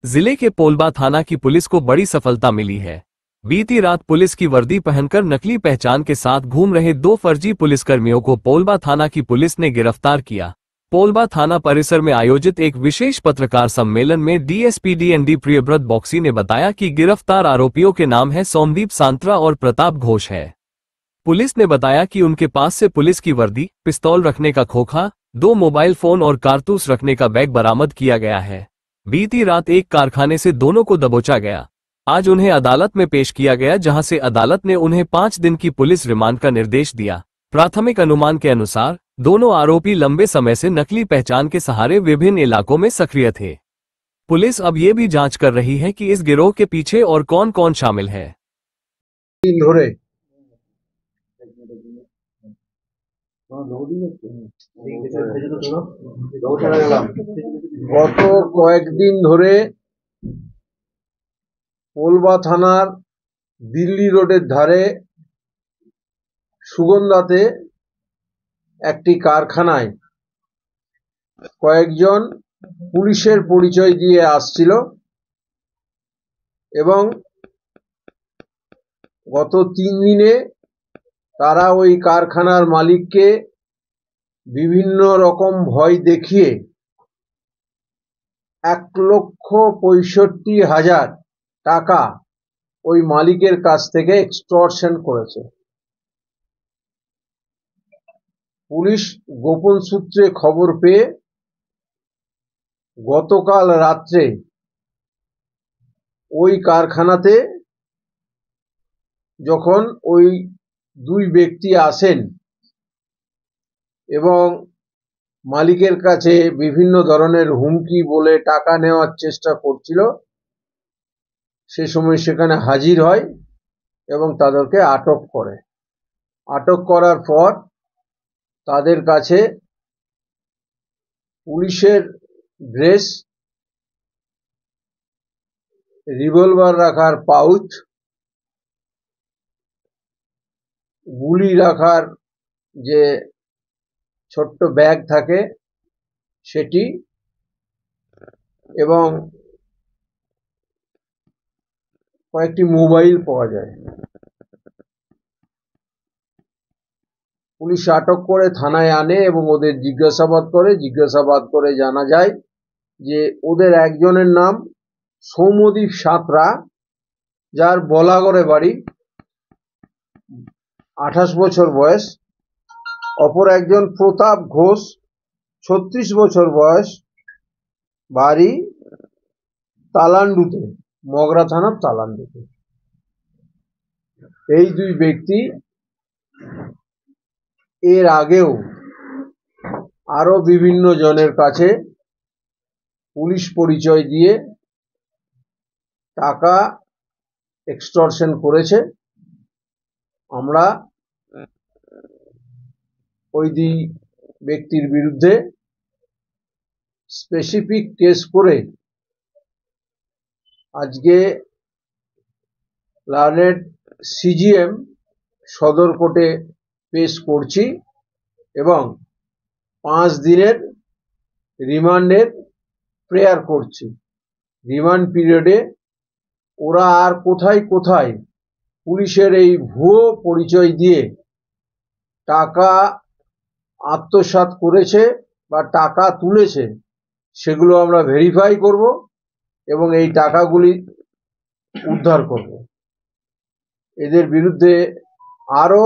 जिले के पोलबा थाना की पुलिस को बड़ी सफलता मिली है। बीती रात पुलिस की वर्दी पहनकर नकली पहचान के साथ घूम रहे 2 फर्जी पुलिसकर्मियों को पोलबा थाना की पुलिस ने गिरफ्तार किया। पोलबा थाना परिसर में आयोजित एक विशेष पत्रकार सम्मेलन में डीएसपी डीएनडी प्रियव्रत बॉक्सी ने बताया कि गिरफ्तार आरोपियों के नाम है सोमदीप सांत्रा और प्रताप घोष है। पुलिस ने बताया कि उनके पास से पुलिस की वर्दी, पिस्तौल रखने का खोखा, 2 मोबाइल फोन और कारतूस रखने का बैग बरामद किया गया है। बीती रात एक कारखाने से दोनों को दबोचा गया। आज उन्हें अदालत में पेश किया गया, जहां से अदालत ने उन्हें 5 दिन की पुलिस रिमांड का निर्देश दिया। प्राथमिक अनुमान के अनुसार दोनों आरोपी लंबे समय से नकली पहचान के सहारे विभिन्न इलाकों में सक्रिय थे। पुलिस अब ये भी जांच कर रही है कि इस गिरोह के पीछे और कौन कौन शामिल है। গত কয়েকদিন ধরে পোলবা থানার দিল্লি রোডের ধারে সুগন্ধাতে একটি কারখানায় কয়েকজন পুলিশের পরিচয় দিয়ে আসছিল এবং গত 3 দিনে তারা ওই কারখানার মালিককে বিভিন্ন রকম ভয় দেখিয়ে 1,65,000 টাকা ওই মালিকের কাছ থেকে এক্সটর্শন করেছে। পুলিশ গোপন সূত্রে খবর পেয়ে গতকাল রাত্রে ওই কারখানাতে যখন ওই 2 ব্যক্তি আসেন এবং মালিকের কাছে বিভিন্ন ধরনের হুমকি বলে টাকা নেওয়ার চেষ্টা করছিল, সে সময় সেখানে হাজির হয় এবং তাদেরকে আটক করে। আটক করার পর তাদের কাছে পুলিশের ড্রেস, রিভলভার রাখার পাউচ, গুলি রাখার যে ছোট্ট ব্যাগ থাকে সেটি এবং কয়েকটি মোবাইল পাওয়া যায়। পুলিশ আটক করে থানায় আনে এবং ওদের জিজ্ঞাসাবাদ করে জানা যায় যে ওদের একজনের নাম সৌম্যদীপ সাঁতরা, যার বলাগড়ে বাড়ি, 28 বছর বয়স। অপর একজন প্রতাপ ঘোষ, 36 বছর বয়স, বাড়ি তালান্ডুতে, মগরা থানার তালান্ডুতে। এই 2 ব্যক্তি এর আগেও আরো বিভিন্ন জনের কাছে পুলিশ পরিচয় দিয়ে টাকা এক্সটর্শন করেছে। আমরা ওই 2 ব্যক্তির বিরুদ্ধে স্পেসিফিক কেস করে আজকে লার্নেড সিজিএম সদর কোর্টে পেশ করছি এবং 5 দিনের রিমান্ডের প্রেয়ার করছি। রিমান্ড পিরিয়ডে ওরা আর কোথায় কোথায় পুলিশের এই ভুয়ো পরিচয় দিয়ে টাকা আত্মসাৎ করেছে বা টাকা তুলেছে সেগুলো আমরা ভেরিফাই করব এবং এই টাকাগুলি উদ্ধার করব। এদের বিরুদ্ধে আরো